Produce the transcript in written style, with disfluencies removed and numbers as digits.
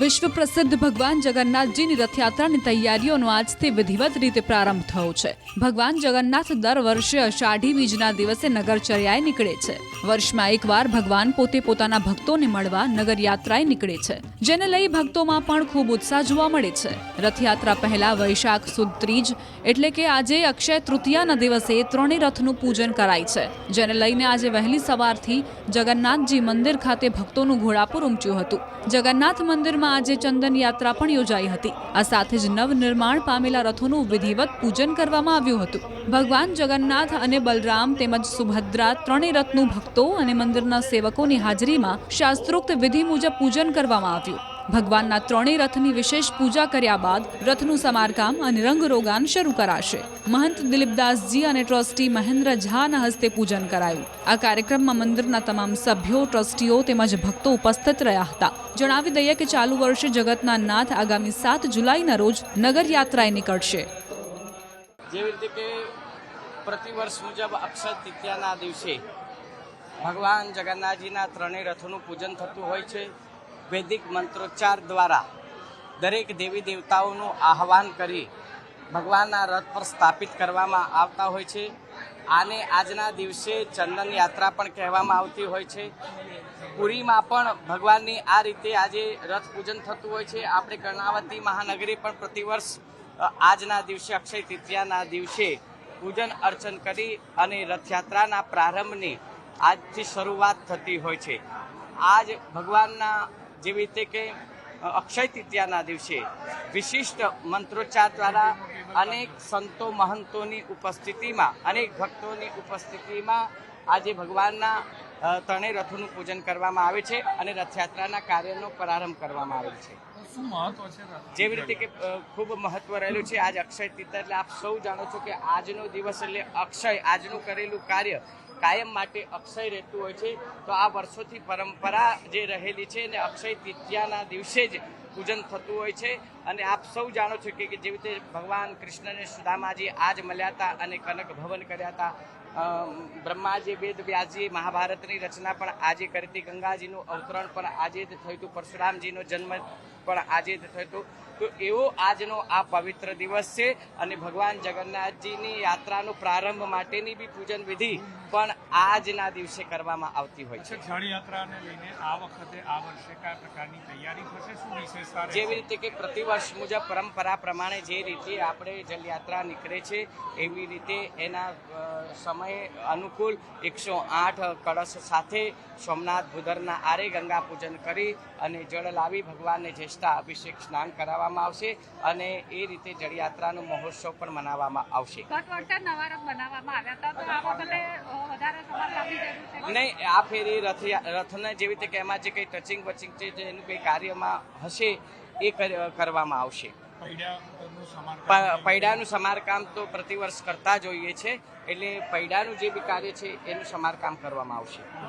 વિશ્વ પ્રસિદ્ધ ભગવાન જગન્નાથજીની રથયાત્રાની તૈયારીઓનો આજથી વિધિવત રીતે પ્રારંભ થયો છે। ભગવાન જગન્નાથ દર વર્ષે અષાઢી બીજના દિવસે નગરચર્યાએ નીકળે છે। વર્ષમાં એકવાર ભગવાન પોતે પોતાના ભક્તોને મળવા નગર યાત્રાએ નીકળે છે, જેને લઈ ભક્તોમાં પણ ખૂબ ઉત્સાહ જોવા મળે છે। રથયાત્રા પહેલા વૈશાખ સુદ ત્રીજ એટલે કે આજે અક્ષય તૃતીયાના દિવસે ત્રણેય રથનું પૂજન કરાય છે, જેને લઈને આજે વહેલી સવારથી જગન્નાથજી મંદિર ખાતે ભક્તોનું ઘોડાપુર ઉમટ્યું હતું। જગન્નાથ મંદિરમાં આજે ચંદન યાત્રા પણ યોજાઈ હતી। આ સાથે જ નવનિર્માણ પામેલા રથોનું વિધિવત પૂજન કરવામાં આવ્યું હતું। ભગવાન જગન્નાથ અને બલરામ તેમજ સુભદ્રા ત્રણેય રથનું ભક્તો અને મંદિરના સેવકોની હાજરીમાં શાસ્ત્રોક્ત વિધિ મુજબ પૂજન કરવામાં આવ્યું। ભગવાનના ત્રણેય રથની વિશેષ પૂજા કર્યા બાદ રથનું સમારકામ અને રંગરોગાન શરૂ કરાશે। મહંત દિલીપદાસજી અને ટ્રસ્ટી મહેન્દ્ર ઝાના હસ્તે પૂજન કરાયું। આ કાર્યક્રમમાં મંદિરના તમામ સભ્યો, ટ્રસ્ટીઓ તેમજ ભક્તો ઉપસ્થિત રહ્યા હતા। જણાવી દઈએ કે ચાલુ વર્ષે જગતના નાથ આગામી 7 જુલાઈના રોજ નગર યાત્રાએ નીકળશે। જેવી રીતે કે પ્રતિવર્ષ મુજબ અક્ષય તૃતીયાના દિવસે ભગવાન જગન્નાથજીના ત્રણેય રથોનું પૂજન થતું હોય છે। વૈદિક મંત્રોચ્ચાર દ્વારા દરેક દેવી દેવતાઓનું આહવાન કરી ભગવાનના રથ પર સ્થાપિત કરવામાં આવતા હોય છે। આને આજના દિવસે ચંદન યાત્રા પણ કહેવામાં આવતી હોય છે। પુરીમાં પણ ભગવાનની આ રીતે આજે રથ પૂજન થતું હોય છે। આપણે કર્ણાવતી મહાનગરી પણ પ્રતિવર્ષ આજના દિવસે અક્ષય તૃતીયાના દિવસે પૂજન અર્ચન કરી અને રથયાત્રાના પ્રારંભની આજથી શરૂઆત થતી હોય છે। આજ ભગવાનના જેવી રીતે કે અક્ષય તૃતીયાના દિવસે વિશિષ્ટ મંત્રોચ્ચાર દ્વારા અનેક સંતો મહંતોની ઉપસ્થિતિમાં, અનેક ભક્તોની ઉપસ્થિતિમાં આજે ભગવાનના ત્રણેય રથોનું પૂજન કરવામાં આવે છે અને રથયાત્રાના કાર્યનો પ્રારંભ કરવામાં આવે છે। શું મહત્વ છે? જેવી રીતે કે ખૂબ મહત્વ રહેલું છે આજ અક્ષય તૃતીયા એટલે આપ સૌ જાણો છો કે આજનો દિવસ એટલે અક્ષય, આજનું કરેલું કાર્ય કાયમ માટે અક્ષય રહેતું હોય છે। તો આ વર્ષોથી પરંપરા જે રહેલી છે ને અક્ષય તૃતીયાના દિવસે જ પૂજન થતું હોય છે। અને આપ સૌ જાણો છો કે જેવી રીતે ભગવાન કૃષ્ણને સુદામાજી આજ મળ્યા હતા અને કનક ભવન કર્યા હતા। બ્રહ્માજી, વેદ વ્યાસજી મહાભારતની રચના પણ આજે કરી હતી। ગંગાજીનું અવતરણ પણ આજે જ થયું હતું। પરશુરામજીનો જન્મ પણ આજે જ થયો હતો। તો એવો આજનો આ પવિત્ર દિવસ છે અને ભગવાન જગન્નાથજીની યાત્રાનો પ્રારંભ માટેની બી પૂજન વિધિ પણ આજના દિવસે કરવામાં આવતી હોય છે। જળયાત્રાને લઈને આ વખતે આ વર્ષે કયા પ્રકારની તૈયારી થશે? શું વિશેષતા? જેવી રીતે કે પ્રતિવર્ષ મુજબ પરંપરા પ્રમાણે જે રીતે આપણે જલયાત્રા નીકળે છે એવી રીતે એના સમય અનુકૂળ 108 કળશ સાથે સોમનાથ ભૂધરના આરે ગંગા પૂજન કરી અને જળ લાવી ભગવાનને જ્યેષ્ઠા અભિષેક સ્નાન કરાવવામાં આવશે અને એ રીતે જળયાત્રાનો મહોત્સવ પણ મનાવવામાં આવશે। ગત વર્ષે નવા રથ બનાવવામાં આવ્યા હતા, તો આ વખતે વધારે સમારકામની જરૂર છે? નહીં, આ ફેરી રથને જેવી રીતે કે એમાં જે કંઈ ટચિંગ વચિંગ છે જે એનું કંઈ કાર્યમાં હશે એ કરવામાં આવશે। પૈડાનું સમારકામ તો પ્રતિવર્ષ કરતા જ હોઈએ છે, એટલે પૈડાનું જે બી કાર્ય છે એનું સમારકામ કરવામાં આવશે।